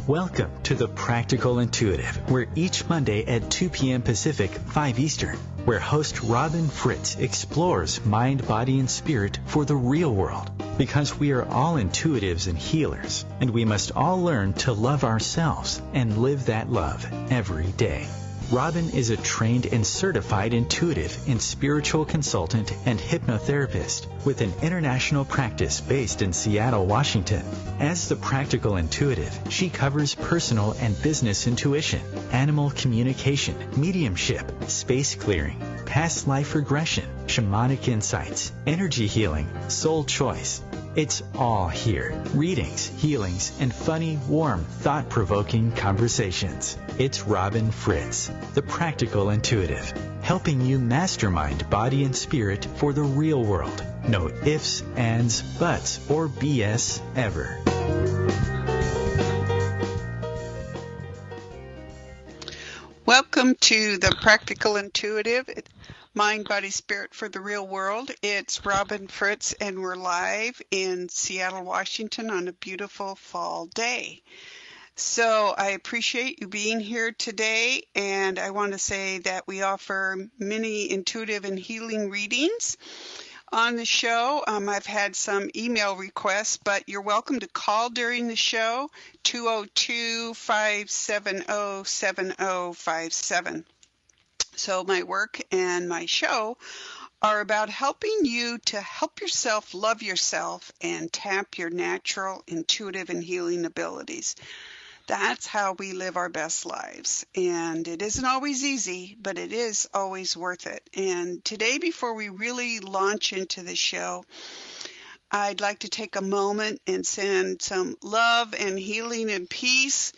Welcome to The Practical Intuitive, where each Monday at 2 p.m. Pacific, 5 Eastern, where host Robyn Fritz explores mind, body, and spirit for the real world. Because we are all intuitives and healers, and we must all learn to love ourselves and live that love every day. Robyn is a trained and certified intuitive and spiritual consultant and hypnotherapist with an international practice based in Seattle, Washington. As the Practical Intuitive, she covers personal and business intuition, animal communication, mediumship, space clearing, past life regression, shamanic insights, energy healing, soul choice. It's all here. Readings, healings, and funny, warm, thought-provoking conversations. It's Robyn Fritz, the Practical Intuitive, helping you mastermind body and spirit for the real world. No ifs, ands, buts, or BS ever. Welcome to the Practical Intuitive, Mind, Body, Spirit for the Real World. It's Robyn Fritz, and we're live in Seattle, Washington on a beautiful fall day. So I appreciate you being here today, and I want to say that we offer many intuitive and healing readings on the show. I've had some email requests, but you're welcome to call during the show, 202-570-7057. So my work and my show are about helping you to help yourself love yourself and tap your natural, intuitive, and healing abilities. That's how we live our best lives. And it isn't always easy, but it is always worth it. And today, before we really launch into the show, I'd like to take a moment and send some love and healing and peace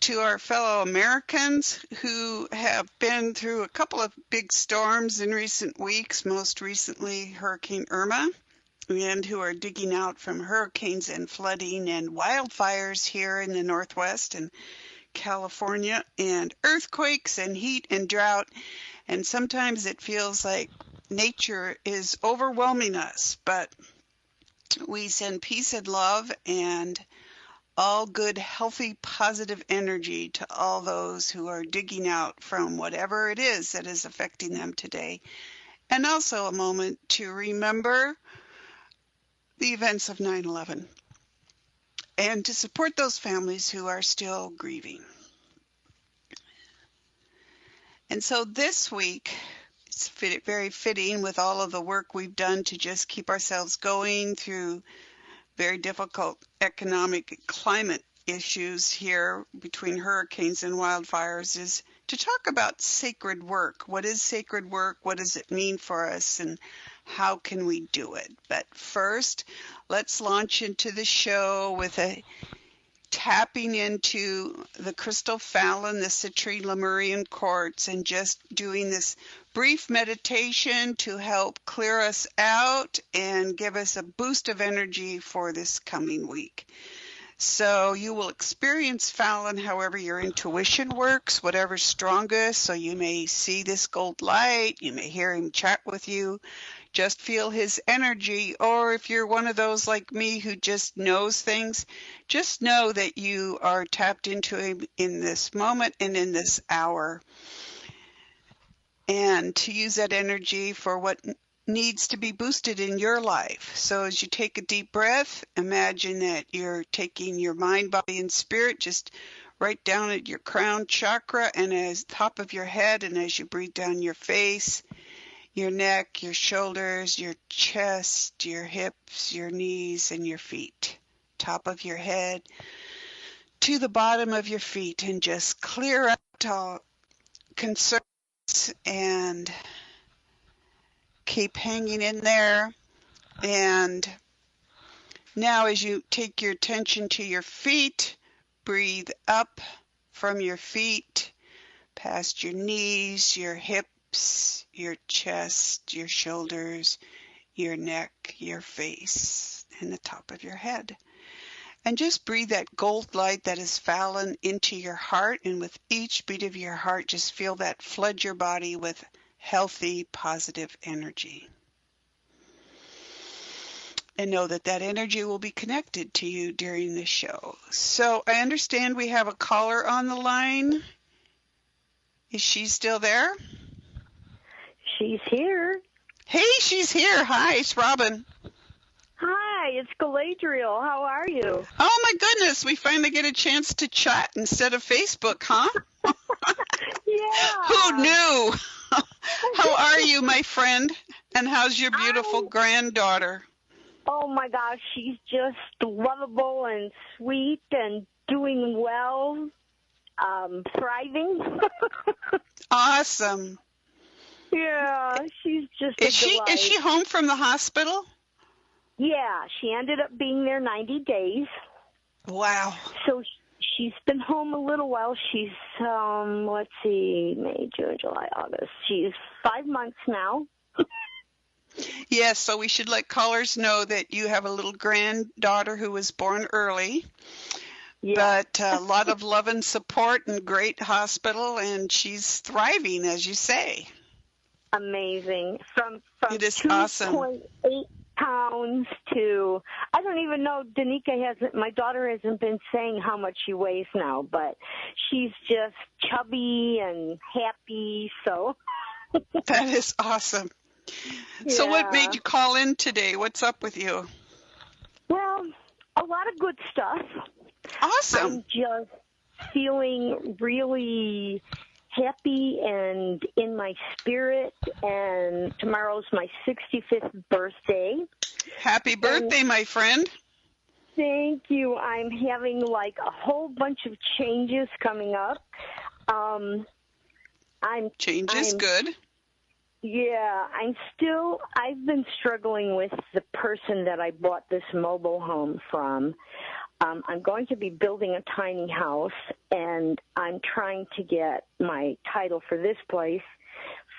to our fellow Americans who have been through a couple of big storms in recent weeks, most recently Hurricane Irma, and who are digging out from hurricanes and flooding and wildfires here in the Northwest and California, and earthquakes and heat and drought. And sometimes it feels like nature is overwhelming us, but we send peace and love and all good, healthy, positive energy to all those who are digging out from whatever it is that is affecting them today. And also a moment to remember the events of 9/11 and to support those families who are still grieving. And so this week, it's very fitting with all of the work we've done to just keep ourselves going through very difficult economic climate issues here between hurricanes and wildfires, is to talk about sacred work. What is sacred work? What does it mean for us? And how can we do it? But first, let's launch into the show with a tapping into the crystal Fallon, the citrine Lemurian quartz, and just doing this brief meditation to help clear us out and give us a boost of energy for this coming week. So you will experience Fallon however your intuition works, whatever's strongest. So you may see this gold light, you may hear him chat with you, just feel his energy. Or if you're one of those like me who just knows things, just know that you are tapped into him in this moment and in this hour. And to use that energy for what needs to be boosted in your life. So as you take a deep breath, imagine that you're taking your mind, body, and spirit just right down at your crown chakra and as top of your head, and as you breathe down your face, your neck, your shoulders, your chest, your hips, your knees, and your feet. Top of your head to the bottom of your feet, and just clear out all concerns and keep hanging in there. And now as you take your attention to your feet, breathe up from your feet, past your knees, your hips, your chest, your shoulders, your neck, your face, and the top of your head. And just breathe that gold light that is Fallon into your heart. And with each beat of your heart, just feel that flood your body with healthy, positive energy. and know that that energy will be connected to you during the show. So I understand we have a caller on the line. Is she still there? She's here. Hey, she's here. Hi, it's Robyn. Hi, it's Galadriel. How are you? Oh my goodness, we finally get a chance to chat instead of Facebook, huh? Yeah. Who knew? How are you, my friend? And how's your beautiful granddaughter? Oh my gosh, she's just lovable and sweet and doing well, thriving. Awesome. Yeah, she's just Is a delight. Is she home from the hospital? Yeah, she ended up being there 90 days. Wow. So she's been home a little while. She's, let's see, May, June, July, August. She's 5 months now. Yes, so we should let callers know that you have a little granddaughter who was born early. Yeah. But a lot of love and support and great hospital, and she's thriving, as you say. Amazing. From It is 2.8 awesome. pounds to, I don't even know, my daughter hasn't been saying how much she weighs now, but she's just chubby and happy, so. That is awesome. Yeah. So what made you call in today? What's up with you? Well, a lot of good stuff. Awesome. I'm just feeling really happy and in my spirit, and tomorrow's my 65th birthday. Happy birthday, my friend. Thank you. I'm having like a whole bunch of changes coming up. Change is good. Yeah, I've been struggling with the person that I bought this mobile home from. I'm going to be building a tiny house, and I'm trying to get my title for this place.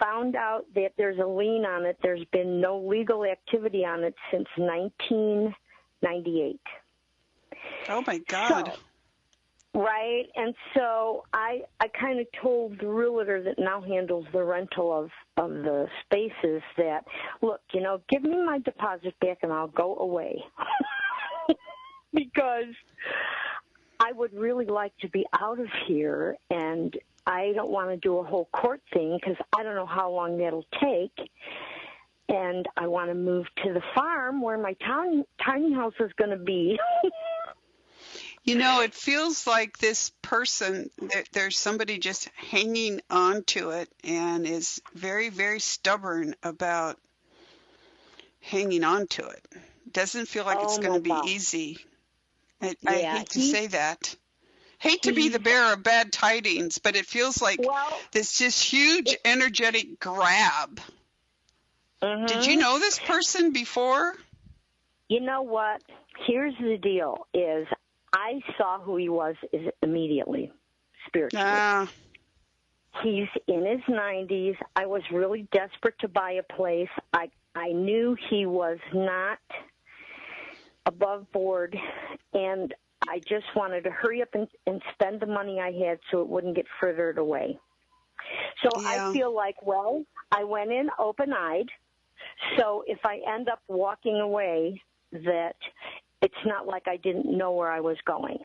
Found out that there's a lien on it. There's been no legal activity on it since 1998. Oh, my God. So, right, and so I kind of told the realtor that now handles the rental of the spaces that, look, give me my deposit back and I'll go away. Because I would really like to be out of here, and I don't want to do a whole court thing because I don't know how long that'll take. And I want to move to the farm where my tiny house is going to be. It feels like this person, there's somebody just hanging on to it and is very, very stubborn about hanging on to it. Doesn't feel like it's going to be easy. I hate to say that. Hate to be the bearer of bad tidings, but it feels like this just huge energetic grab. Mm-hmm. Did you know this person before? You know what? Here's the deal, is I saw who he was immediately, spiritually. He's in his 90s. I was really desperate to buy a place. I knew he was not above board, and I just wanted to hurry up and spend the money I had so it wouldn't get furthered away. So I feel like, I went in open-eyed, so if I end up walking away, that it's not like I didn't know where I was going.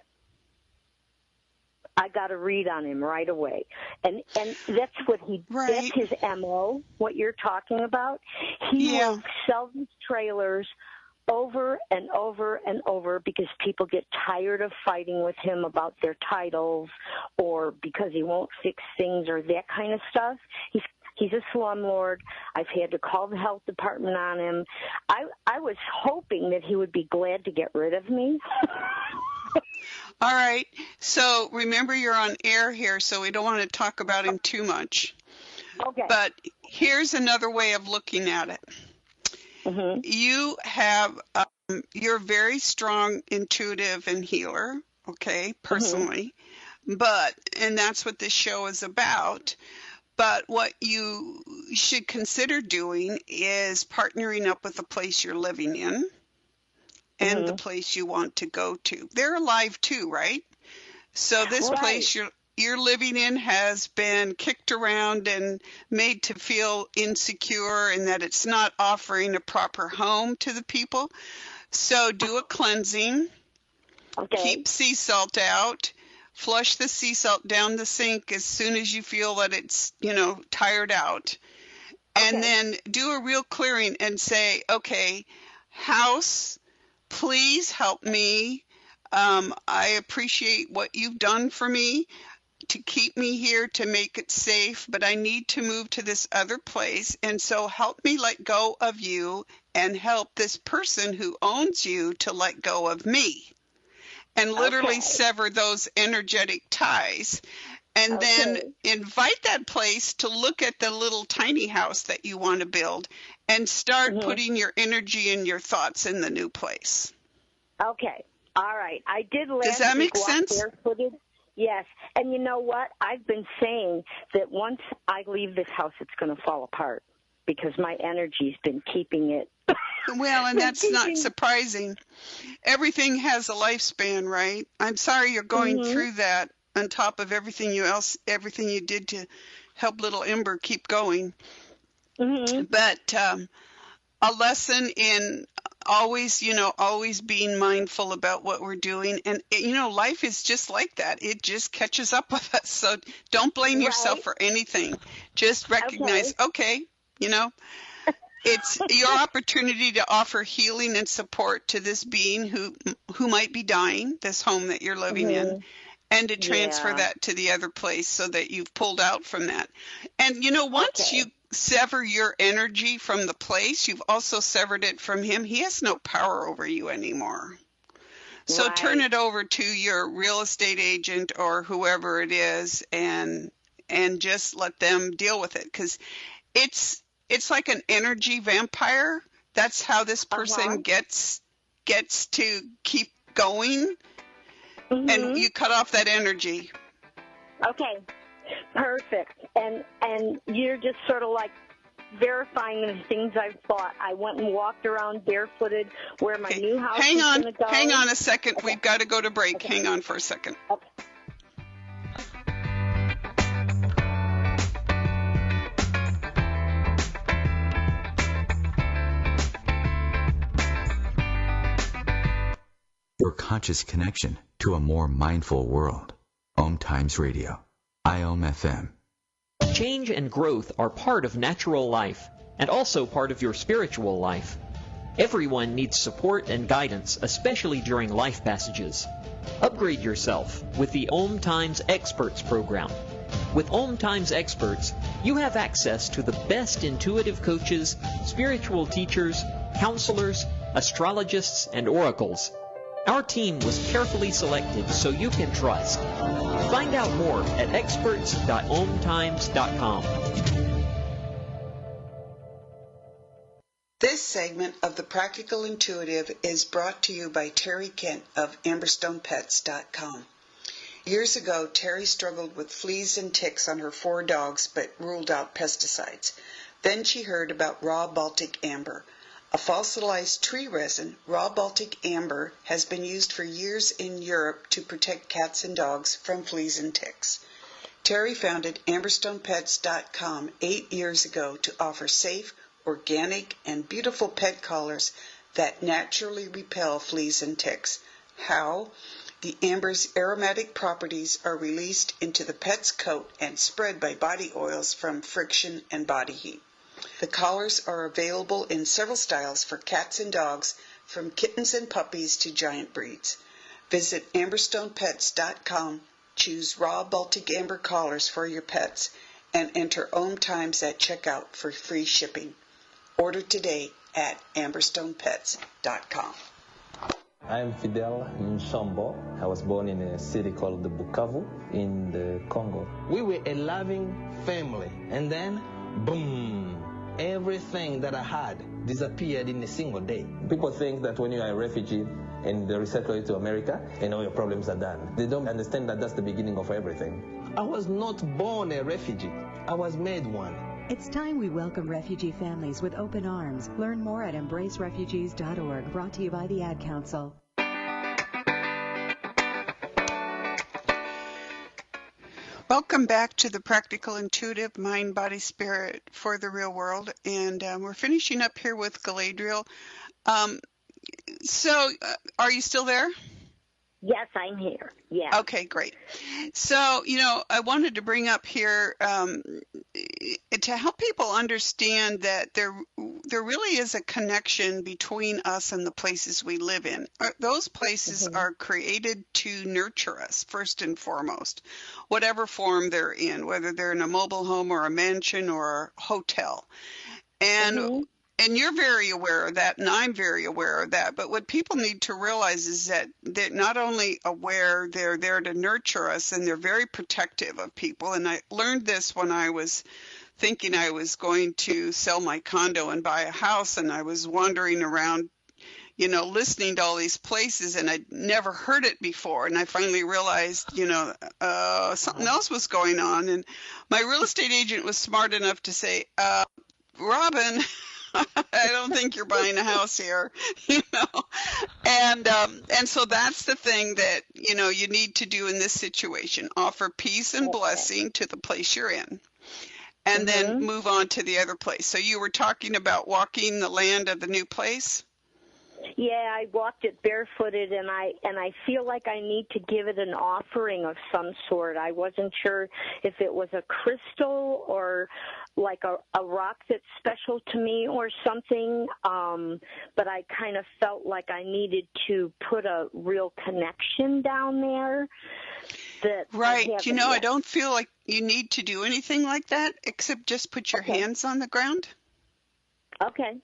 I got a read on him right away. And that's what that's his MO, what you're talking about. He will sell these trailers over and over and over because people get tired of fighting with him about their titles, or because he won't fix things or that kind of stuff. He's a slumlord. I've had to call the health department on him. I was hoping that he would be glad to get rid of me. All right. So remember, you're on air here, so we don't want to talk about him too much. Okay. But here's another way of looking at it. Mm-hmm. You have, you're very strong, intuitive, and healer, okay, personally. Mm-hmm. And that's what this show is about. But what you should consider doing is partnering up with the place you're living in and the place you want to go to. They're alive too, right? So this place you're living in has been kicked around and made to feel insecure and that it's not offering a proper home to the people. So do a cleansing. Okay. Keep sea salt out. Flush the sea salt down the sink as soon as you feel that it's, tired out. And then do a real clearing and say, okay, house, please help me. I appreciate what you've done for me to keep me here, to make it safe, but I need to move to this other place. And so help me let go of you and help this person who owns you to let go of me. And literally sever those energetic ties. And then invite that place to look at the little tiny house that you want to build and start putting your energy and your thoughts in the new place. Okay. All right. I did last Does that make week walk sense? barefooted. Yes. And you know what? I've been saying that once I leave this house, it's going to fall apart because my energy's been keeping it. Well, and that's not surprising. Everything has a lifespan, right? I'm sorry you're going through that on top of everything you did to help little Ember keep going. But a lesson in always being mindful about what we're doing. And, life is just like that. It just catches up with us. So don't blame yourself for anything. Just recognize, it's your opportunity to offer healing and support to this being who might be dying, this home that you're living in, and to transfer that to the other place so that you've pulled out from that. And, once you sever your energy from the place, you've also severed it from him. He has no power over you anymore. So turn it over to your real estate agent or whoever it is and just let them deal with it, because it's like an energy vampire. That's how this person gets to keep going. And you cut off that energy. Okay. Perfect. And you're just sort of like verifying the things I've thought. I went and walked around barefooted where my new house is going to go. Hang on a second. Okay. We've got to go to break. Okay. Hang on for a second. Okay. Your conscious connection to a more mindful world. OMTimes Radio. IOM FM. Change and growth are part of natural life and also part of your spiritual life. Everyone needs support and guidance, especially during life passages. Upgrade yourself with the OMTimes Experts program. With OMTimes Experts, you have access to the best intuitive coaches, spiritual teachers, counselors, astrologists, and oracles. Our team was carefully selected so you can trust. Find out more at experts.omtimes.com. This segment of The Practical Intuitive is brought to you by Terry Kent of AmberstonePets.com. Years ago, Terry struggled with fleas and ticks on her 4 dogs but ruled out pesticides. Then she heard about raw Baltic amber. A fossilized tree resin, raw Baltic amber has been used for years in Europe to protect cats and dogs from fleas and ticks. Terry founded AmberstonePets.com 8 years ago to offer safe, organic, and beautiful pet collars that naturally repel fleas and ticks. How? The amber's aromatic properties are released into the pet's coat and spread by body oils from friction and body heat. The collars are available in several styles for cats and dogs, from kittens and puppies to giant breeds. Visit AmberstonePets.com, choose raw Baltic amber collars for your pets, and enter OMTimes at checkout for free shipping. Order today at AmberstonePets.com. I'm Fidel Nsombo. I was born in a city called the Bukavu in the Congo. We were a loving family, and then, boom! Everything that I had disappeared in a single day. People think that when you are a refugee and they resettle you to America, and all your problems are done. They don't understand that that's the beginning of everything. I was not born a refugee. I was made one. It's time we welcome refugee families with open arms. Learn more at embracerefugees.org, brought to you by the Ad Council. Welcome back to the Practical Intuitive Mind, Body, Spirit for the Real World. And we're finishing up here with Galadriel. Are you still there? Yes, I'm here. Yeah. Okay, great. So, I wanted to bring up here to help people understand that there really is a connection between us and the places we live in. Those places are created to nurture us, first and foremost, whatever form they're in, whether they're in a mobile home or a mansion or a hotel. And you're very aware of that, and I'm very aware of that. But what people need to realize is that they're not only aware, they're there to nurture us, and they're very protective of people. And I learned this when I was thinking I was going to sell my condo and buy a house, and I was wandering around, listening to all these places, and I'd never heard it before. And I finally realized, something else was going on. And my real estate agent was smart enough to say, Robyn, I don't think you're buying a house here, and so that's the thing that, you need to do in this situation. Offer peace and blessing to the place you're in, and then move on to the other place. So you were talking about walking the land of the new place? Yeah, I walked it barefooted, and I feel like I need to give it an offering of some sort. I wasn't sure if it was a crystal or like a rock that's special to me or something, but I kind of felt like I needed to put a real connection down there. Right. I don't feel like you need to do anything like that except just put your hands on the ground. Okay.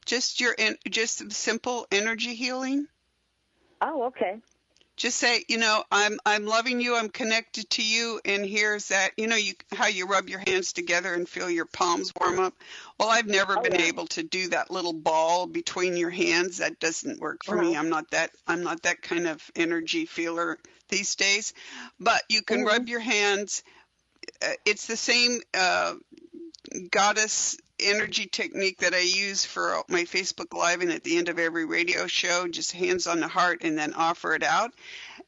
Just simple energy healing. Oh, okay. Just say, I'm loving you, I'm connected to you, and here's that, how you rub your hands together and feel your palms warm up. Well, I've never been able to do that little ball between your hands. That doesn't work for me. I'm not that kind of energy feeler these days. But you can rub your hands. It's the same goddess energy technique that I use for my Facebook Live and at the end of every radio show, just hands on the heart and then offer it out.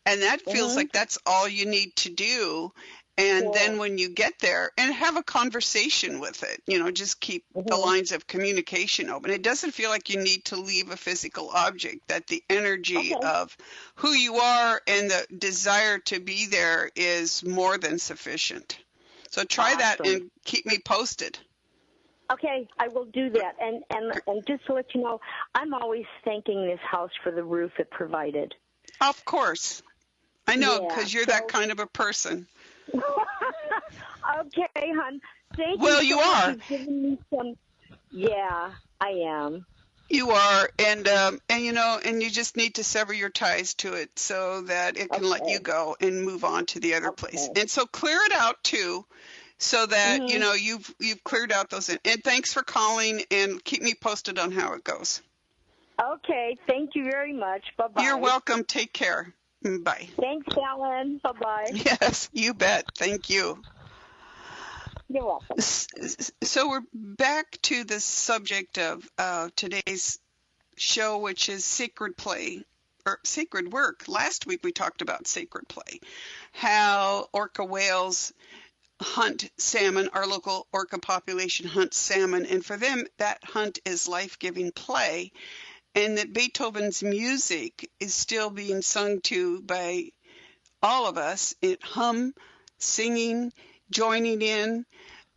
And that feels like that's all you need to do. And then when you get there, and have a conversation with it, just keep the lines of communication open. It doesn't feel like you need to leave a physical object, that the energy of who you are and the desire to be there is more than sufficient. So try that and keep me posted. Okay, I will do that. And just to let you know, I'm always thanking this house for the roof it provided. Of course. I know, because you're that kind of a person. Okay, hon. Thank you. Well, you are. For giving me some... Yeah, I am. You are, and you just need to sever your ties to it so that it can let you go and move on to the other place. And so clear it out too, so that you've cleared out those. And thanks for calling, and keep me posted on how it goes. Okay, thank you very much. Bye-bye. You're welcome. Take care. Bye. Thanks, Ellen. Bye-bye. Yes, you bet. Thank you. You're welcome. So we're back to the subject of today's show, which is sacred play or sacred work. Last week we talked about sacred play, how orca whales hunt salmon, our local orca population hunts salmon, and for them that hunt is life-giving play, and that Beethoven's music is still being sung to by all of us, singing, joining in,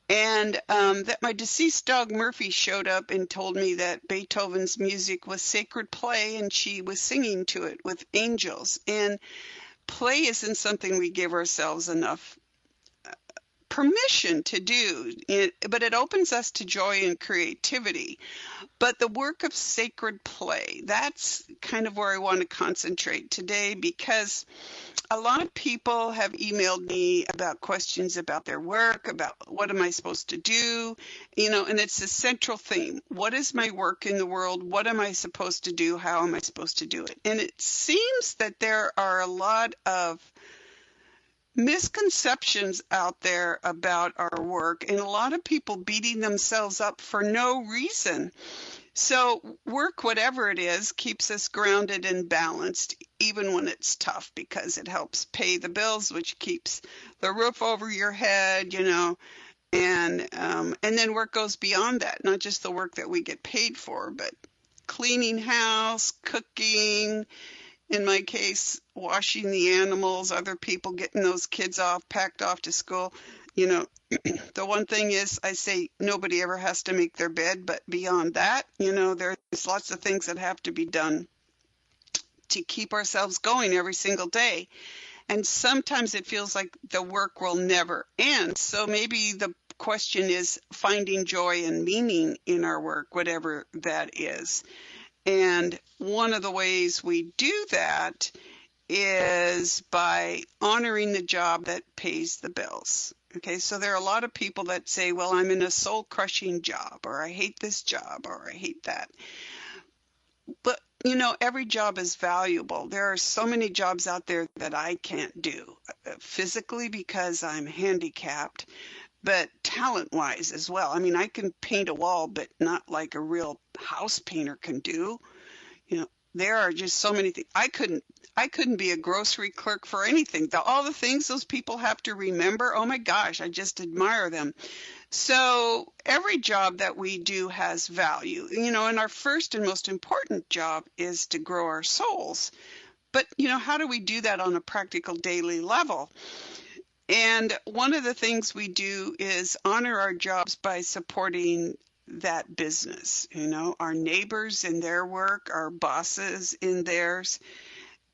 and that my deceased dog Murphy showed up and told me that Beethoven's music was sacred play, and she was singing to it with angels. And play isn't something we give ourselves enough permission to do, but it opens us to joy and creativity. But the work of sacred play, that's kind of where I want to concentrate today, because a lot of people have emailed me about questions about their work, about what am I supposed to do, and it's a central theme. What is my work in the world? What am I supposed to do? How am I supposed to do it? And it seems that there are a lot of misconceptions out there about our work, and a lot of people beating themselves up for no reason. So work, whatever it is, keeps us grounded and balanced. even when it's tough, because it helps pay the bills, which keeps the roof over your head, and then work goes beyond that, not just the work that we get paid for, but cleaning house, cooking, in my case, washing the animals, other people getting those kids packed off to school. The one thing is, I say nobody ever has to make their bed, but beyond that, there's lots of things that have to be done to keep ourselves going every single day. And sometimes it feels like the work will never end. So maybe the question is finding joy and meaning in our work, whatever that is. And one of the ways we do that is by honoring the job that pays the bills. Okay, so there are a lot of people that say, well, I'm in a soul-crushing job, or I hate this job, or I hate that. But, every job is valuable. There are so many jobs out there that I can't do physically because I'm handicapped, but talent-wise as well. I mean, I can paint a wall, but not like a real house painter can do. There are just so many things. I couldn't be a grocery clerk for anything. All the things those people have to remember, oh my gosh, I just admire them. So every job that we do has value, and our first and most important job is to grow our souls. But, how do we do that on a practical daily level? And one of the things we do is honor our jobs by supporting that business, our neighbors in their work, our bosses in theirs.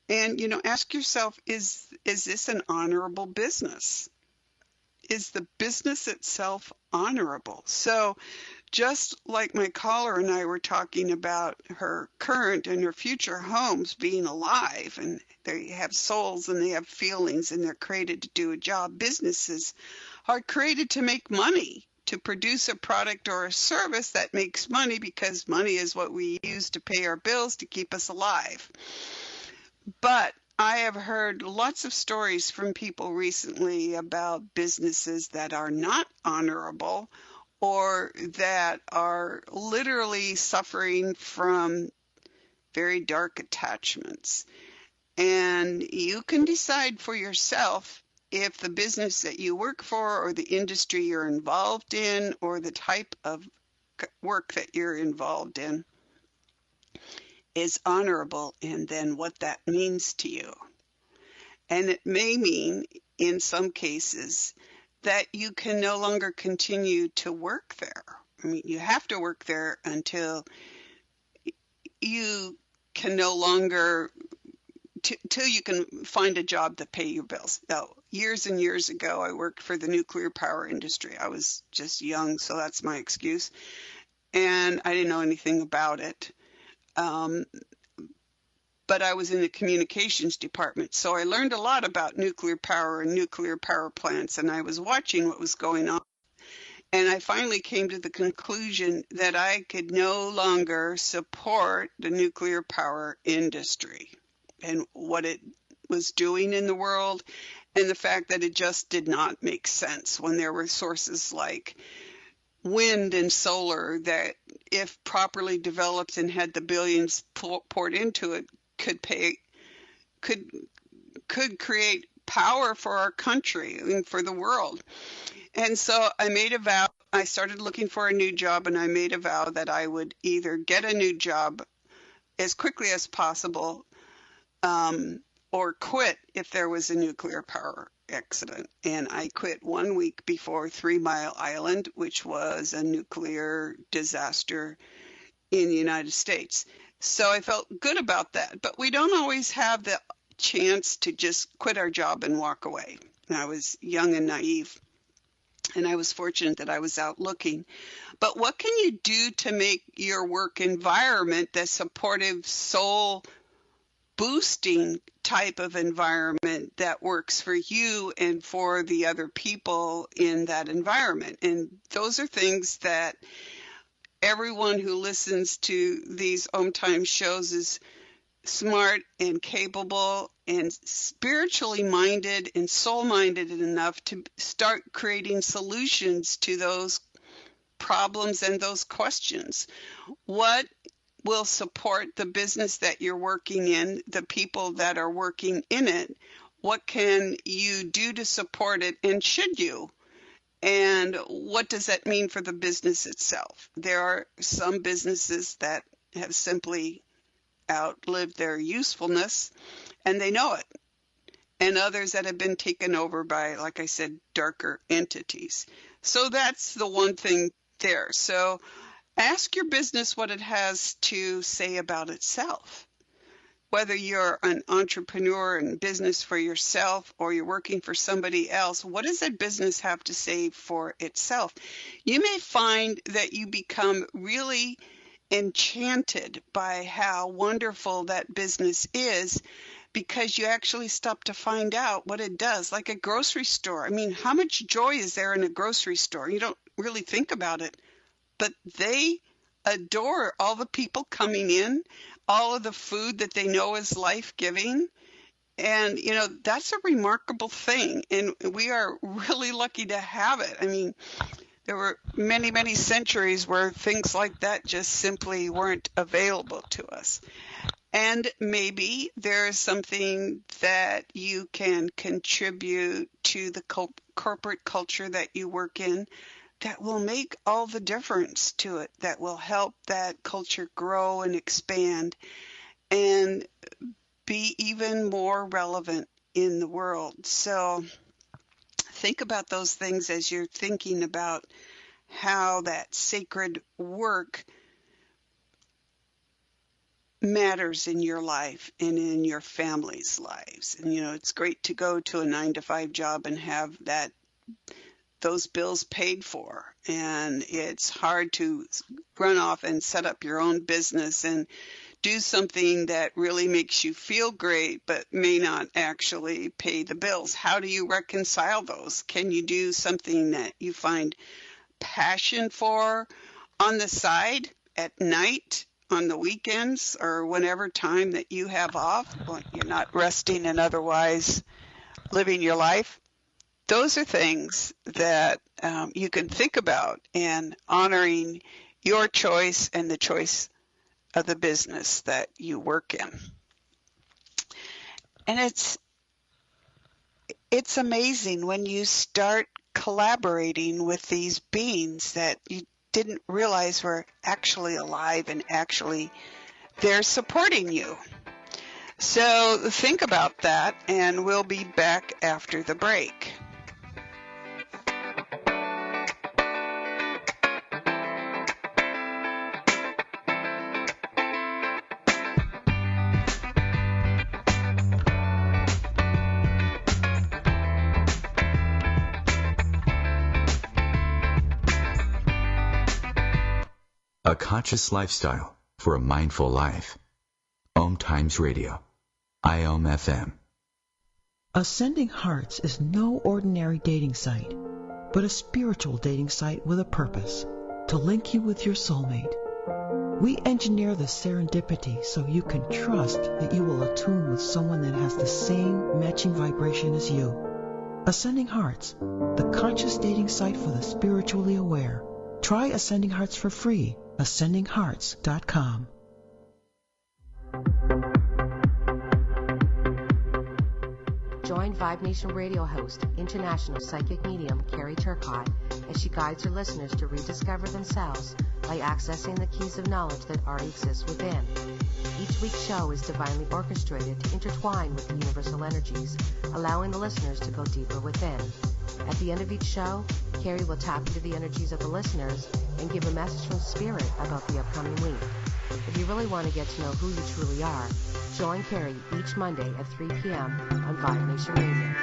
And, ask yourself, is this an honorable business? Is the business itself honorable? So just like my caller and I were talking about her current and her future homes being alive, and they have souls and they have feelings and they're created to do a job, businesses are created to make money, to produce a product or a service that makes money, because money is what we use to pay our bills to keep us alive. But I have heard lots of stories from people recently about businesses that are not honorable, or that are literally suffering from very dark attachments. And you can decide for yourself if the business that you work for, or the industry you're involved in, or the type of work that you're involved in is honorable, and then what that means to you. And it may mean, in some cases, that you can no longer continue to work there. I mean, you have to work there until you can no longer, till you can find a job to pay your bills. Now, years and years ago, I worked for the nuclear power industry. I was just young, so that's my excuse. And I didn't know anything about it. But I was in the communications department, so I learned a lot about nuclear power and nuclear power plants, and I was watching what was going on. And I finally came to the conclusion that I could no longer support the nuclear power industry and what it was doing in the world, and the fact that it just did not make sense when there were sources like wind and solar that, if properly developed and had the billions poured into it, could create power for our country and for the world. And so I made a vow. I started looking for a new job, and I made a vow that I would either get a new job as quickly as possible, or quit if there was a nuclear power accident. And I quit 1 week before 3 Mile Island, which was a nuclear disaster in the United States. So I felt good about that. But we don't always have the chance to just quit our job and walk away. And I was young and naive, and I was fortunate that I was out looking. But what can you do to make your work environment the supportive, soul boosting type of environment that works for you and for the other people in that environment? And those are things that everyone who listens to these OMTimes shows is smart and capable and spiritually minded and soul minded enough to start creating solutions to those problems and those questions. What will support the business that you're working in, the people that are working in it. What can you do to support it, and should you? And what does that mean for the business itself? There are some businesses that have simply outlived their usefulness, and they know it. And others that have been taken over by, like I said, darker entities. So that's the one thing there. So ask your business what it has to say about itself. Whether you're an entrepreneur in business for yourself or you're working for somebody else, what does that business have to say for itself? You may find that you become really enchanted by how wonderful that business is, because you actually stop to find out what it does, like a grocery store. I mean, how much joy is there in a grocery store? You don't really think about it, but they adore all the people coming in, all of the food that they know is life-giving. And, you know, that's a remarkable thing. And we are really lucky to have it. I mean, there were many, many centuries where things like that just simply weren't available to us. And maybe there's something that you can contribute to the corporate culture that you work in that will make all the difference to it, that will help that culture grow and expand and be even more relevant in the world. So think about those things as you're thinking about how that sacred work matters in your life and in your family's lives. And, you know, it's great to go to a 9-to-5 job and have those bills paid for. And it's hard to run off and set up your own business and do something that really makes you feel great, but may not actually pay the bills. How do you reconcile those? Can you do something that you find passion for on the side at night, on the weekends, or whenever time that you have off, when you're not resting and otherwise living your life? Those are things that you can think about in honoring your choice and the choice of the business that you work in. And it's amazing when you start collaborating with these beings that you didn't realize were actually alive and actually they're supporting you. So think about that, and we'll be back after the break. A conscious lifestyle for a mindful life. OMTimes Radio. IOM FM. Ascending Hearts is no ordinary dating site, but a spiritual dating site with a purpose, to link you with your soulmate. We engineer the serendipity so you can trust that you will attune with someone that has the same matching vibration as you. Ascending Hearts, the conscious dating site for the spiritually aware. Try Ascending Hearts for free. AscendingHearts.com. Join Vibe Nation radio host, international psychic medium Carrie Turcotte, as she guides her listeners to rediscover themselves by accessing the keys of knowledge that already exist within. Each week's show is divinely orchestrated to intertwine with the universal energies, allowing the listeners to go deeper within. At the end of each show, Carrie will tap into the energies of the listeners and give a message from Spirit about the upcoming week. If you really want to get to know who you truly are, join Carrie each Monday at 3 p.m. on Vibe Nation Radio.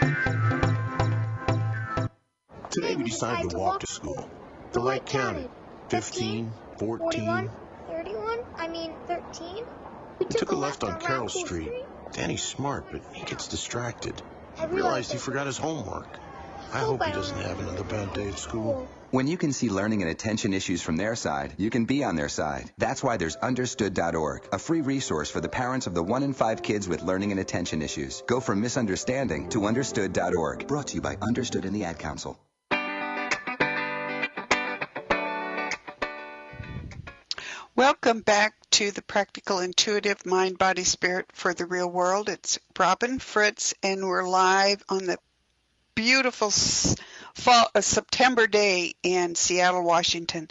Today we decided to walk to school. The light counted. 15, 14. 31? 13? We took a left on Carroll Street. Danny's smart, but he gets distracted. I realized he forgot his homework. I hope he doesn't have another bad day at school. When you can see learning and attention issues from their side, you can be on their side. That's why there's Understood.org, a free resource for the parents of the 1 in 5 kids with learning and attention issues. Go from misunderstanding to Understood.org. Brought to you by Understood and the Ad Council. Welcome back to the Practical Intuitive Mind, Body, Spirit for the Real World. It's Robyn Fritz, and we're live on the beautiful September day in Seattle, Washington.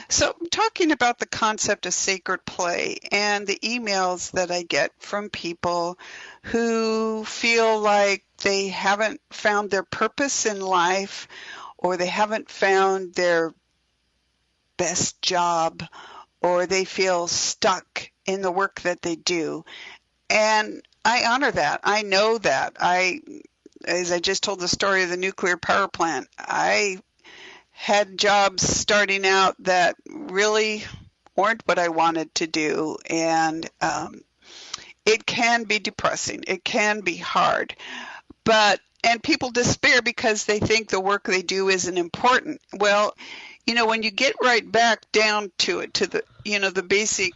So I'm talking about the concept of sacred play and the emails that I get from people who feel like they haven't found their purpose in life, or they haven't found their best job, or they feel stuck in the work that they do. And I honor that. I know that. As I just told the story of the nuclear power plant, I had jobs starting out that really weren't what I wanted to do. And it can be depressing. It can be hard. And people despair because they think the work they do isn't important. Well, when you get right back down to it, to the basic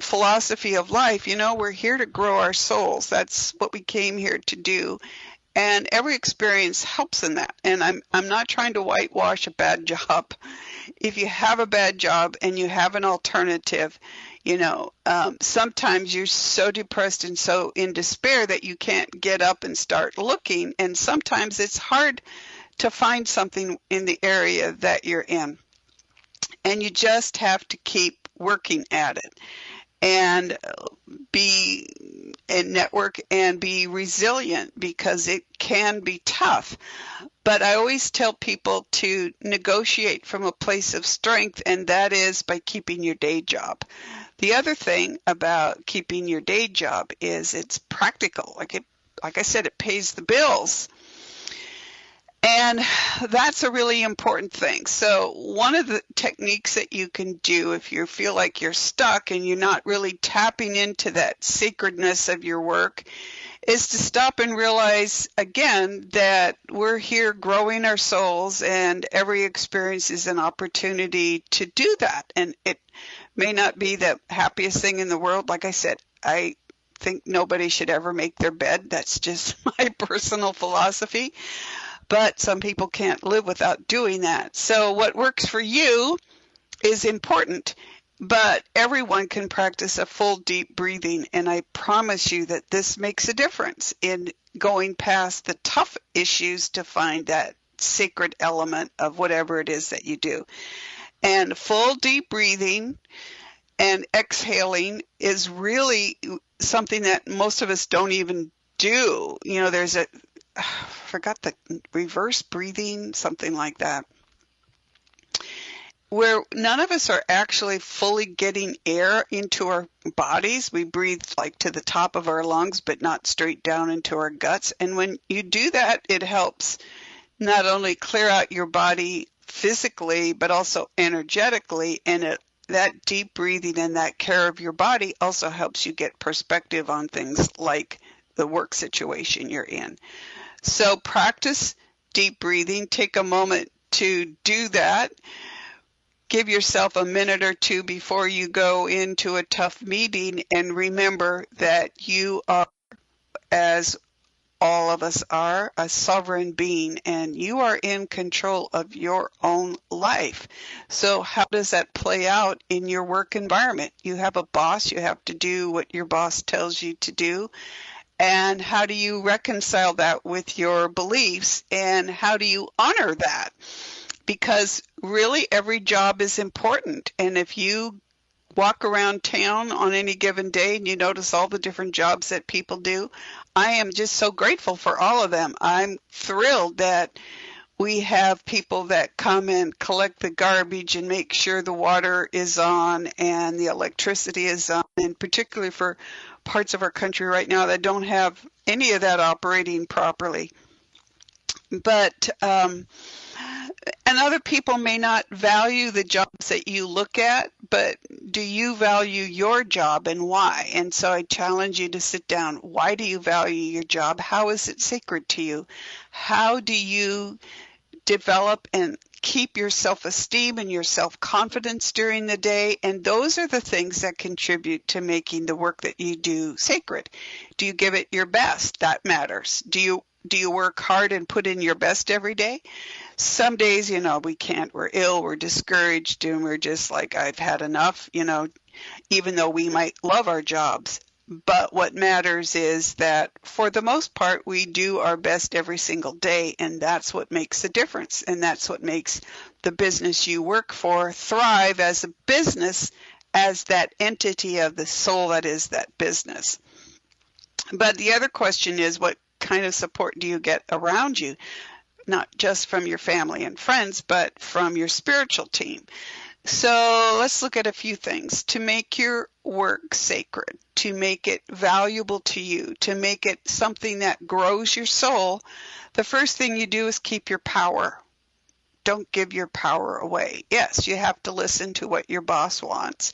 philosophy of life, we're here to grow our souls. That's what we came here to do. And every experience helps in that. And I'm not trying to whitewash a bad job. If you have a bad job and you have an alternative, sometimes you're so depressed and so in despair that you can't get up and start looking. And sometimes it's hard to find something in the area that you're in. And you just have to keep working at it and be a network and be resilient, because it can be tough. But I always tell people to negotiate from a place of strength, and that is by keeping your day job. The other thing about keeping your day job is it's practical. Like I said, it pays the bills. And that's a really important thing. So one of the techniques that you can do if you feel like you're stuck and you're not really tapping into that sacredness of your work is to stop and realize, again, that we're here growing our souls, and every experience is an opportunity to do that. And it may not be the happiest thing in the world. Like I said, I think nobody should ever make their bed. That's just my personal philosophy. But some people can't live without doing that. So what works for you is important, but everyone can practice a full deep breathing. And I promise you that this makes a difference in going past the tough issues to find that sacred element of whatever it is that you do. And full deep breathing and exhaling is really something that most of us don't even do. There's I forgot the reverse breathing, something like that, where none of us are actually fully getting air into our bodies. We breathe like to the top of our lungs, but not straight down into our guts. And when you do that, it helps not only clear out your body physically, but also energetically. And that deep breathing and that care of your body also helps you get perspective on things like the work situation you're in. So practice deep breathing. Take a moment to do that. Give yourself a minute or two before you go into a tough meeting, and remember that you are, as all of us are, a sovereign being, and you are in control of your own life. So how does that play out in your work environment? You have a boss. You have to do what your boss tells you to do. And how do you reconcile that with your beliefs, and how do you honor that? Because really every job is important. And if you walk around town on any given day and you notice all the different jobs that people do, I am just so grateful for all of them. I'm thrilled that we have people that come and collect the garbage and make sure the water is on and the electricity is on, and particularly for parts of our country right now that don't have any of that operating properly. But and other people may not value the jobs that you look at, but do you value your job, and why? And so I challenge you to sit down. Why do you value your job? How is it sacred to you? How do you develop and keep your self-esteem and your self-confidence during the day? And those are the things that contribute to making the work that you do sacred. Do you give it your best? That matters. Do you do you work hard and put in your best every day? Some days, we can't. We're ill, we're discouraged, and we're just like, I've had enough, even though we might love our jobs. But what matters is that for the most part, we do our best every single day, and that's what makes a difference. And that's what makes the business you work for thrive as a business, as that entity of the soul that is that business. But the other question is, what kind of support do you get around you? Not just from your family and friends, but from your spiritual team. So let's look at a few things to make your work sacred, to make it valuable to you, to make it something that grows your soul. The first thing you do is keep your power. Don't give your power away. Yes, you have to listen to what your boss wants,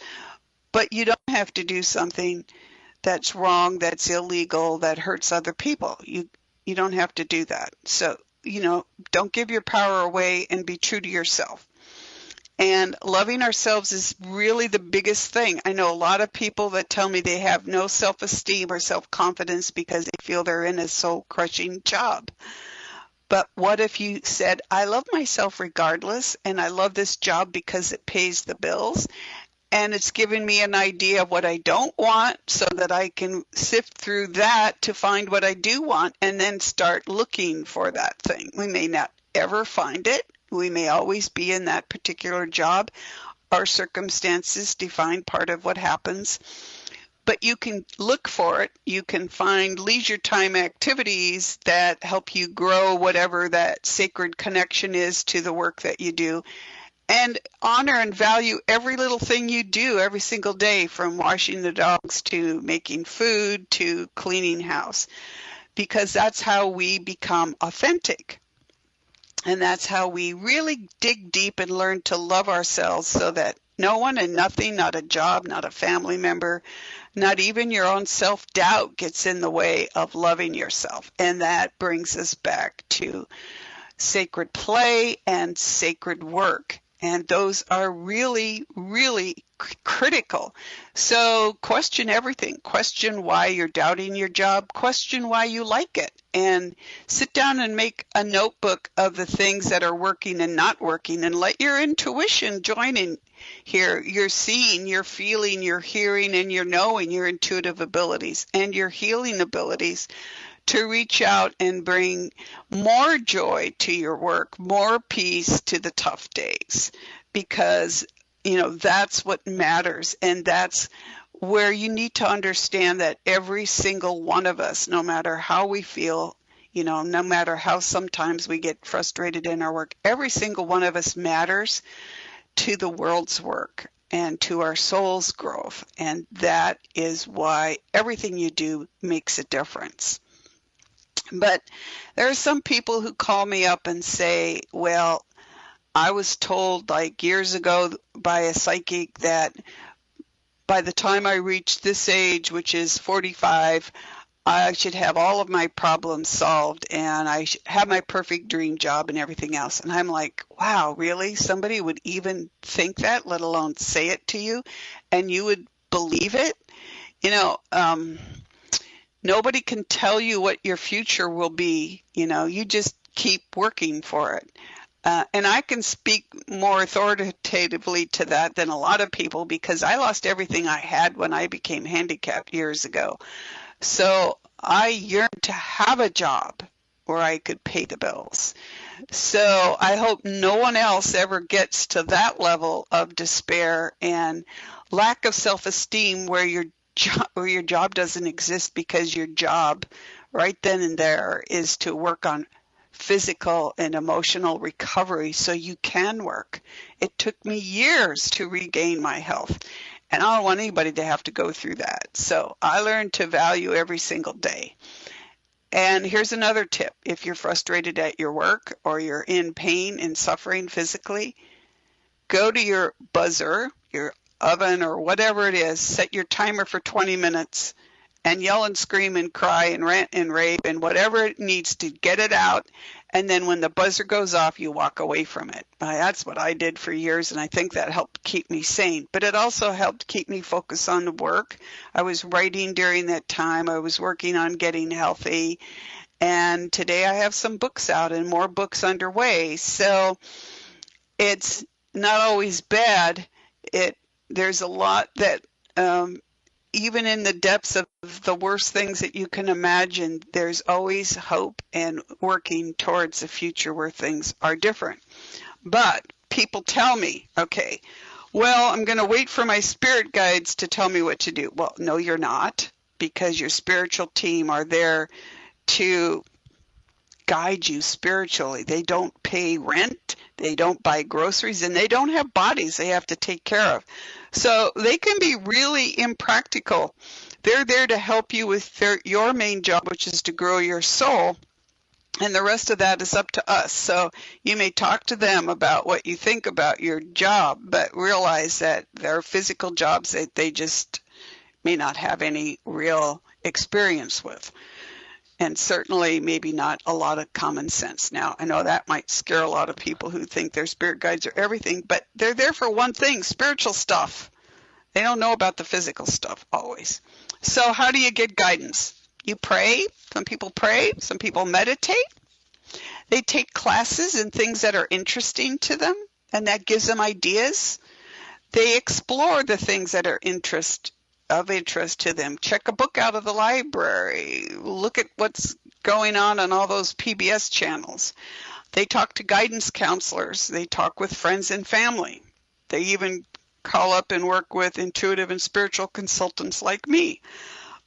but you don't have to do something that's wrong, that's illegal, that hurts other people. You don't have to do that. So, don't give your power away and be true to yourself. And loving ourselves is really the biggest thing. I know a lot of people that tell me they have no self-esteem or self-confidence because they feel they're in a soul-crushing job. But what if you said, I love myself regardless, and I love this job because it pays the bills, and it's given me an idea of what I don't want so that I can sift through that to find what I do want and then start looking for that thing. We may not ever find it. We may always be in that particular job. Our circumstances define part of what happens. But you can look for it. You can find leisure time activities that help you grow whatever that sacred connection is to the work that you do. And honor and value every little thing you do every single day, from washing the dogs to making food to cleaning house, because that's how we become authentic. And that's how we really dig deep and learn to love ourselves, so that no one and nothing, not a job, not a family member, not even your own self-doubt gets in the way of loving yourself. And that brings us back to sacred play and sacred work. And those are really, really critical. So question everything. Question why you're doubting your job. Question why you like it. And sit down and make a notebook of the things that are working and not working, and let your intuition join in here. You're seeing, you're feeling, you're hearing, and you're knowing, your intuitive abilities and your healing abilities to reach out and bring more joy to your work, more peace to the tough days, because, that's what matters. And that's where you need to understand that every single one of us, no matter how we feel, no matter how sometimes we get frustrated in our work, every single one of us matters to the world's work and to our soul's growth. And that is why everything you do makes a difference. But there are some people who call me up and say, well, I was told like years ago by a psychic that by the time I reach this age, which is 45, I should have all of my problems solved and I should have my perfect dream job and everything else. And I'm like, wow, really? Somebody would even think that, let alone say it to you, and you would believe it? Nobody can tell you what your future will be. You just keep working for it. And I can speak more authoritatively to that than a lot of people, because I lost everything I had when I became handicapped years ago. So I yearned to have a job where I could pay the bills. So I hope no one else ever gets to that level of despair and lack of self-esteem where your job doesn't exist, because your job right then and there is to work on physical and emotional recovery so you can work. It took me years to regain my health, and I don't want anybody to have to go through that. So I learned to value every single day. And here's another tip. If you're frustrated at your work or you're in pain and suffering physically, go to your buzzer, your oven or whatever it is, set your timer for 20 minutes and yell and scream and cry and rant and rave and whatever it needs to get it out. And then when the buzzer goes off, you walk away from it. That's what I did for years, and I think that helped keep me sane. But it also helped keep me focused on the work. I was writing during that time. I was working on getting healthy. And today I have some books out and more books underway. So it's not always bad. There's a lot that even in the depths of the worst things that you can imagine, there's always hope and working towards a future where things are different. But people tell me, okay, well, I'm going to wait for my spirit guides to tell me what to do. Well, no, you're not, because your spiritual team are there to guide you spiritually. They don't pay rent, they don't buy groceries, and they don't have bodies they have to take care of. So they can be really impractical. They're there to help you with your main job, which is to grow your soul. And the rest of that is up to us. So you may talk to them about what you think about your job, but realize that there are physical jobs that they just may not have any real experience with. And certainly maybe not a lot of common sense. Now, I know that might scare a lot of people who think their spirit guides are everything, but they're there for one thing, spiritual stuff. They don't know about the physical stuff always. So how do you get guidance? You pray. Some people pray. Some people meditate. They take classes in things that are interesting to them, and that gives them ideas. They explore the things that are of interest to them. Check a book out of the library. Look at what's going on all those PBS channels. They talk to guidance counselors. They talk with friends and family. They even call up and work with intuitive and spiritual consultants like me.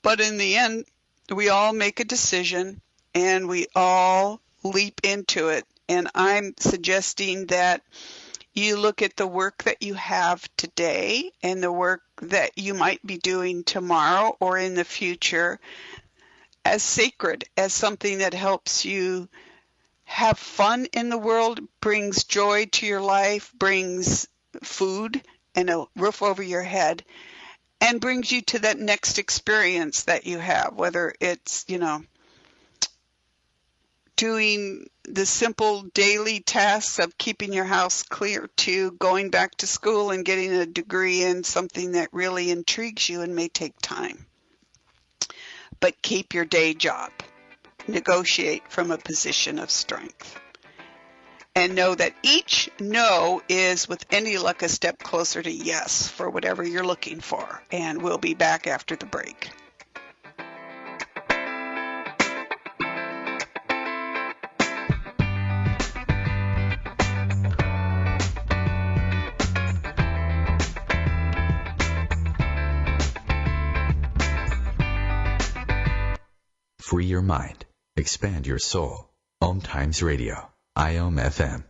But in the end, we all make a decision and we all leap into it. And I'm suggesting that you look at the work that you have today and the work that you might be doing tomorrow or in the future as sacred, as something that helps you have fun in the world, brings joy to your life, brings food and a roof over your head, and brings you to that next experience that you have, whether it's, doing the simple daily tasks of keeping your house clear to going back to school and getting a degree in something that really intrigues you and may take time. But keep your day job. Negotiate from a position of strength. And know that each no is, with any luck, a step closer to yes for whatever you're looking for. And we'll be back after the break. Free your mind. Expand your soul. OMTimes Radio. IOM FM.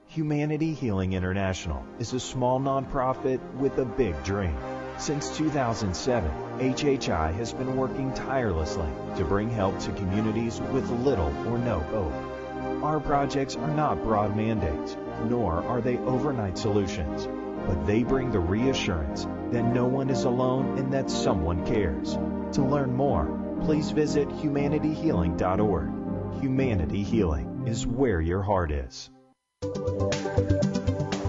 Humanity Healing International is a small nonprofit with a big dream. Since 2007, HHI has been working tirelessly to bring help to communities with little or no hope. Our projects are not broad mandates, nor are they overnight solutions, but they bring the reassurance that no one is alone and that someone cares. To learn more, please visit humanityhealing.org. Humanity Healing is where your heart is.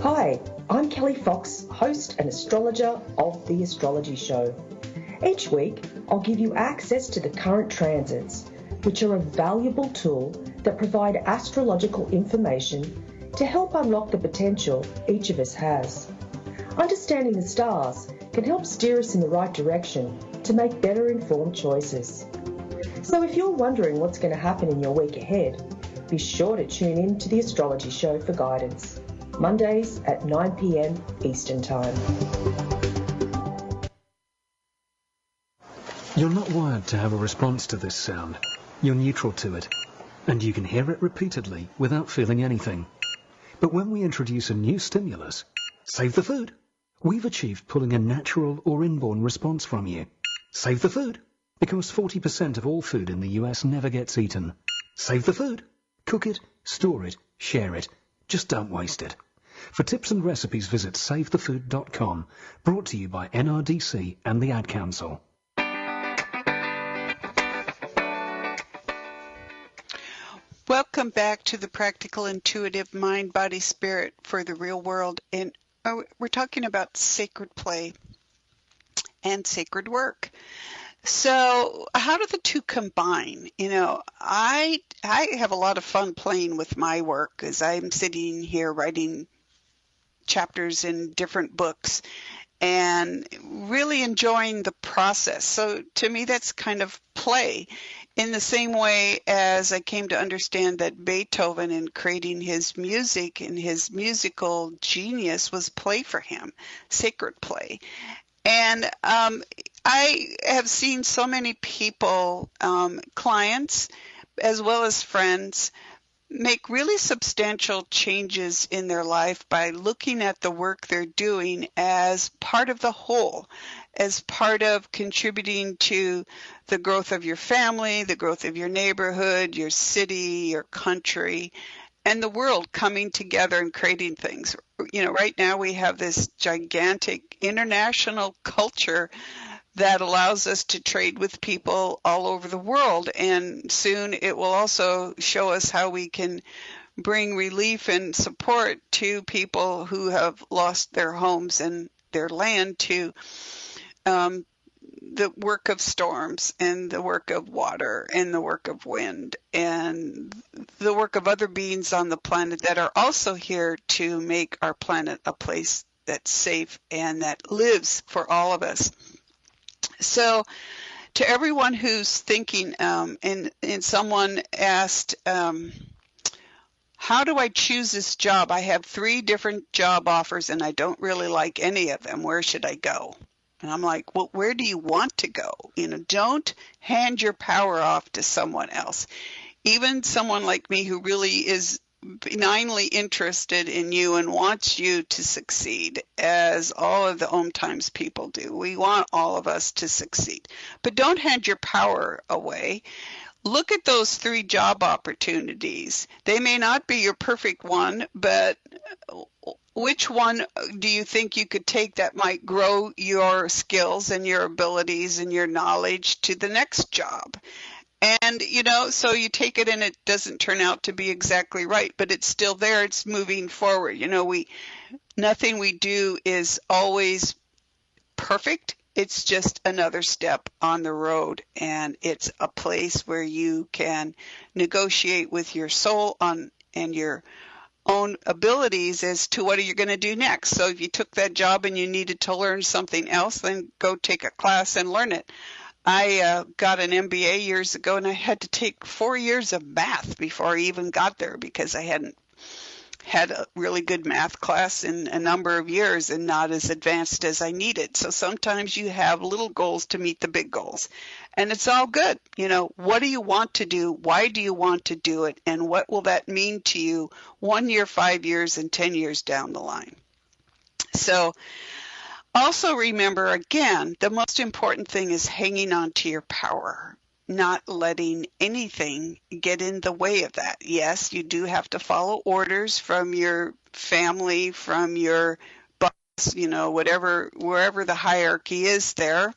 Hi, I'm Kelly Fox, host and astrologer of The Astrology Show. Each week, I'll give you access to the current transits, which are a valuable tool that provide astrological information to help unlock the potential each of us has. Understanding the stars can help steer us in the right direction to make better informed choices. So if you're wondering what's going to happen in your week ahead, be sure to tune in to The Astrology Show for guidance, Mondays at 9 p.m. Eastern Time. You're not wired to have a response to this sound. You're neutral to it, and you can hear it repeatedly without feeling anything. But when we introduce a new stimulus, save the food, we've achieved pulling a natural or inborn response from you. Save the food, because 40% of all food in the US never gets eaten. Save the food. Cook it, store it, share it. Just don't waste it. For tips and recipes, visit savethefood.com. Brought to you by NRDC and the Ad Council. Welcome back to the Practical Intuitive Mind, Body, Spirit for the Real World. And we're talking about sacred play and sacred work. So how do the two combine? I have a lot of fun playing with my work as I'm sitting here writing chapters in different books and really enjoying the process. So to me, that's kind of play, in the same way as I came to understand that Beethoven, in creating his music and his musical genius, was play for him, sacred play. And I have seen so many people, clients as well as friends, make really substantial changes in their life by looking at the work they're doing as part of the whole, as part of contributing to the growth of your family, the growth of your neighborhood, your city, your country, and the world coming together and creating things. Right now we have this gigantic international culture that allows us to trade with people all over the world. And soon it will also show us how we can bring relief and support to people who have lost their homes and their land to the work of storms and the work of water and the work of wind and the work of other beings on the planet that are also here to make our planet a place that's safe and that lives for all of us. So to everyone who's thinking, and someone asked, how do I choose this job? I have 3 different job offers and I don't really like any of them. Where should I go? And I'm like, well, where do you want to go? Don't hand your power off to someone else. Even someone like me who really is benignly interested in you and wants you to succeed, as all of the OMTimes people do. We want all of us to succeed. But don't hand your power away. Look at those 3 job opportunities. They may not be your perfect one, but which one do you think you could take that might grow your skills and your abilities and your knowledge to the next job? And, so you take it and it doesn't turn out to be exactly right, but it's still there. It's moving forward. Nothing we do is always perfect. It's just another step on the road, and it's a place where you can negotiate with your soul and your own abilities as to what are you going to do next. So if you took that job and you needed to learn something else, then go take a class and learn it. I got an MBA years ago, and I had to take 4 years of math before I even got there because I hadn't had a really good math class in a number of years and not as advanced as I needed. So sometimes you have little goals to meet the big goals, and it's all good. What do you want to do? Why do you want to do it? And what will that mean to you 1 year, 5 years, and 10 years down the line? So also remember, again, the most important thing is hanging on to your power, not letting anything get in the way of that. Yes, you do have to follow orders from your family, from your boss, wherever the hierarchy is there.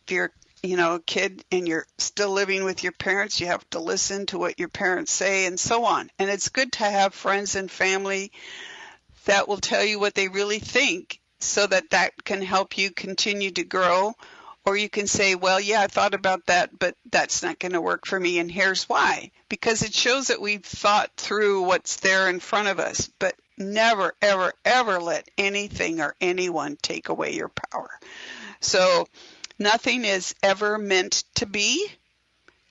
If you're, a kid and you're still living with your parents, you have to listen to what your parents say and so on. And it's good to have friends and family that will tell you what they really think, so that can help you continue to grow. Or you can say, well, yeah, I thought about that, but that's not going to work for me, and here's why. Because it shows that we've thought through what's there in front of us. But never, ever, ever let anything or anyone take away your power. So nothing is ever meant to be,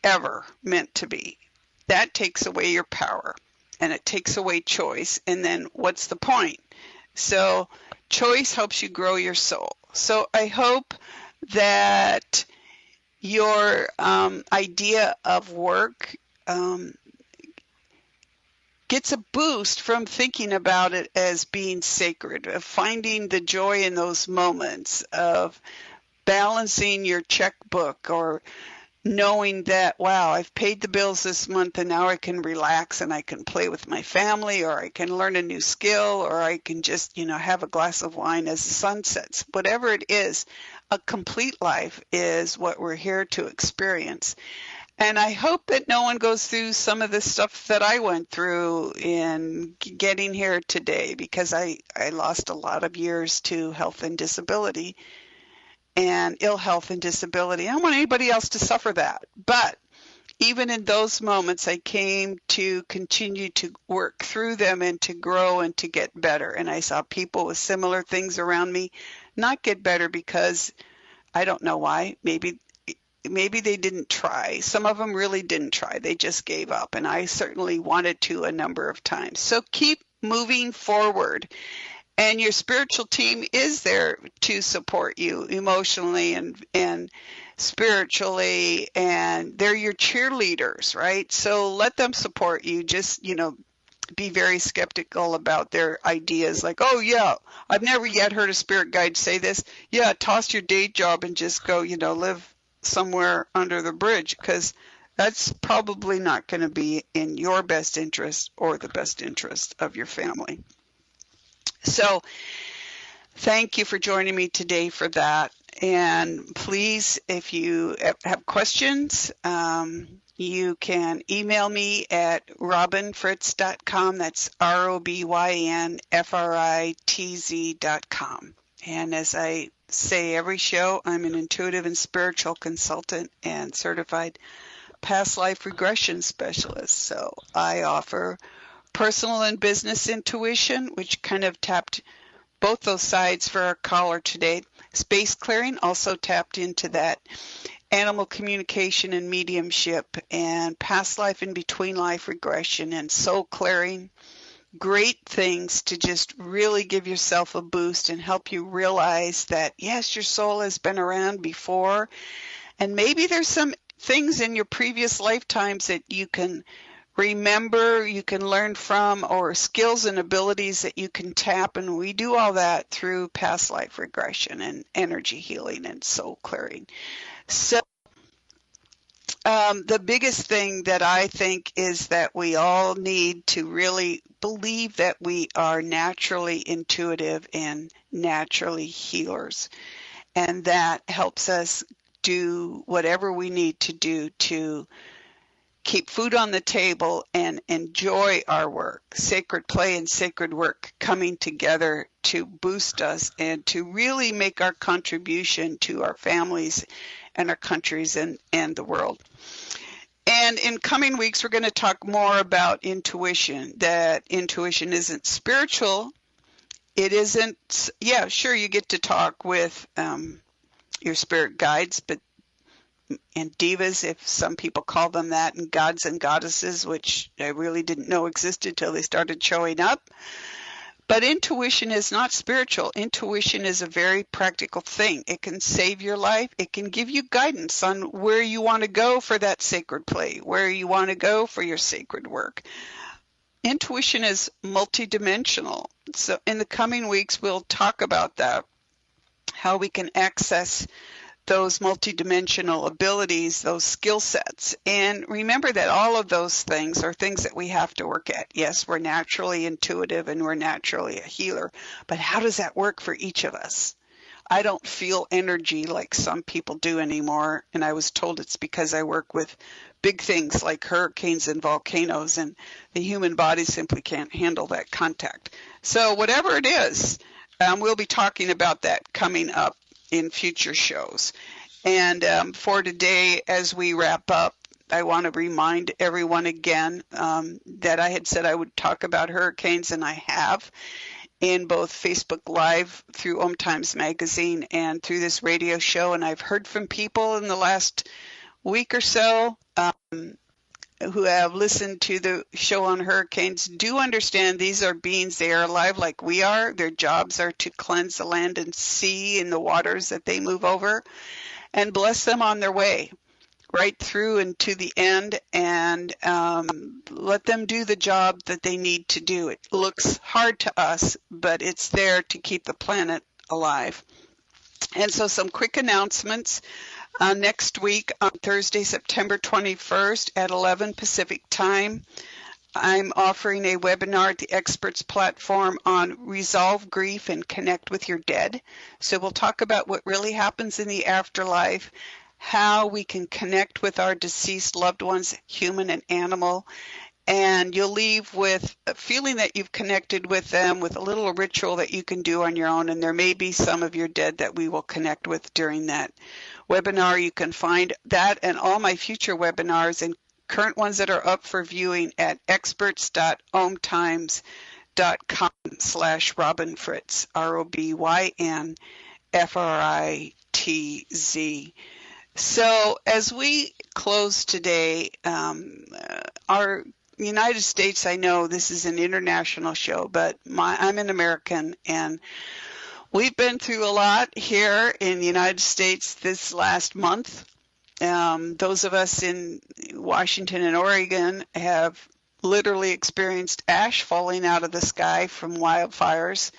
ever meant to be. That takes away your power, and it takes away choice. And then what's the point? So choice helps you grow your soul. So I hope that your idea of work gets a boost from thinking about it as being sacred, of finding the joy in those moments, of balancing your checkbook, or knowing that, wow, I've paid the bills this month and now I can relax and I can play with my family, or I can learn a new skill, or I can just, have a glass of wine as the sun sets. Whatever it is, a complete life is what we're here to experience. And I hope that no one goes through some of the stuff that I went through in getting here today, because I lost a lot of years to health and disability. and ill health and disability. I don't want anybody else to suffer that. But even in those moments, I came to continue to work through them and to grow and to get better. And I saw people with similar things around me not get better because I don't know why. Maybe they didn't try. Some of them really didn't try. They just gave up. And I certainly wanted to a number of times. So keep moving forward. And your spiritual team is there to support you emotionally and spiritually, and they're your cheerleaders, right? So let them support you. Just, be very skeptical about their ideas like, oh, yeah, I've never yet heard a spirit guide say this. Yeah, toss your day job and just go, live somewhere under the bridge, because that's probably not going to be in your best interest or the best interest of your family. So thank you for joining me today for that. And please, if you have questions, you can email me at robynfritz.com. That's ROBYNFRITZ.com. And as I say every show, I'm an intuitive and spiritual consultant and certified past life regression specialist. So I offer personal and business intuition, which kind of tapped both those sides for our caller today. Space clearing also tapped into that. Animal communication and mediumship, and past life and between life regression, and soul clearing. Great things to just really give yourself a boost and help you realize that, yes, your soul has been around before, and maybe there's some things in your previous lifetimes that you can remember, you can learn from, or skills and abilities that you can tap. And we do all that through past life regression and energy healing and soul clearing. So the biggest thing that I think is that we all need to really believe that we are naturally intuitive and naturally healers. And that helps us do whatever we need to do to keep food on the table and enjoy our work. Sacred play and sacred work coming together to boost us and to really make our contribution to our families and our countries and the world. And in coming weeks, we're going to talk more about intuition, that intuition isn't spiritual. It isn't, yeah, sure, you get to talk with your spirit guides, and divas, if some people call them that, and gods and goddesses, which I really didn't know existed till they started showing up. But intuition is not spiritual. Intuition is a very practical thing. It can save your life. It can give you guidance on where you want to go for that sacred play, where you want to go for your sacred work. Intuition is multidimensional. So in the coming weeks, we'll talk about that, how we can access those multidimensional abilities, those skill sets. And remember that all of those things are things that we have to work at. Yes, we're naturally intuitive and we're naturally a healer, but how does that work for each of us? I don't feel energy like some people do anymore, and I was told it's because I work with big things like hurricanes and volcanoes, and the human body simply can't handle that contact. So whatever it is, we'll be talking about that coming up in future shows. And for today, as we wrap up, I want to remind everyone again that I had said I would talk about hurricanes, and I have, in both Facebook Live through OMTimes magazine and through this radio show. And I've heard from people in the last week or so who have listened to the show on hurricanes do understand these are beings. They are alive like we are. Their jobs are to cleanse the land and sea and the waters that they move over, and bless them on their way right through and to the end, and let them do the job that they need to do. It looks hard to us, but it's there to keep the planet alive. And so some quick announcements. Next week on Thursday, September 21st at 11 Pacific time, I'm offering a webinar at the Experts platform on Resolve Grief and Connect with Your Dead. So we'll talk about what really happens in the afterlife, how we can connect with our deceased loved ones, human and animal, and you'll leave with a feeling that you've connected with them, with a little ritual that you can do on your own, and there may be some of your dead that we will connect with during that webinar. You can find that and all my future webinars and current ones that are up for viewing at experts.omtimes.com/Robyn Fritz, ROBYNFRITZ. So as we close today, our United States, I know this is an international show, but I'm an American, and we've been through a lot here in the United States this last month. Those of us in Washington and Oregon have literally experienced ash falling out of the sky from wildfires.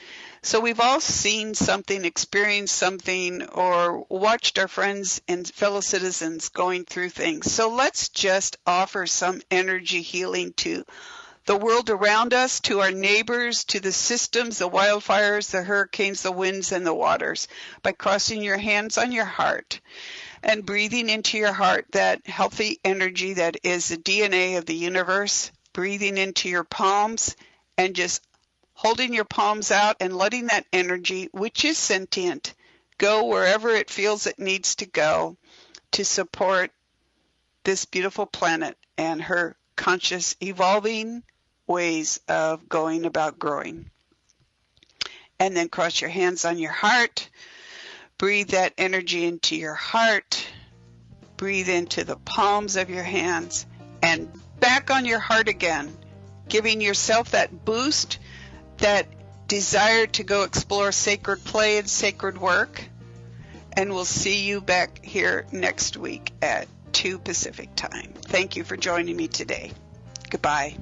So we've all seen something, experienced something, or watched our friends and fellow citizens going through things. So let's just offer some energy healing to the world around us, to our neighbors, to the systems, the wildfires, the hurricanes, the winds, and the waters, by crossing your hands on your heart and breathing into your heart that healthy energy that is the DNA of the universe, breathing into your palms and just holding your palms out and letting that energy, which is sentient, go wherever it feels it needs to go to support this beautiful planet and her conscious evolving ways of going about growing. And then cross your hands on your heart. Breathe that energy into your heart. Breathe into the palms of your hands and back on your heart again, giving yourself that boost, that desire to go explore sacred play and sacred work. And we'll see you back here next week at 2 Pacific time. Thank you for joining me today. Goodbye.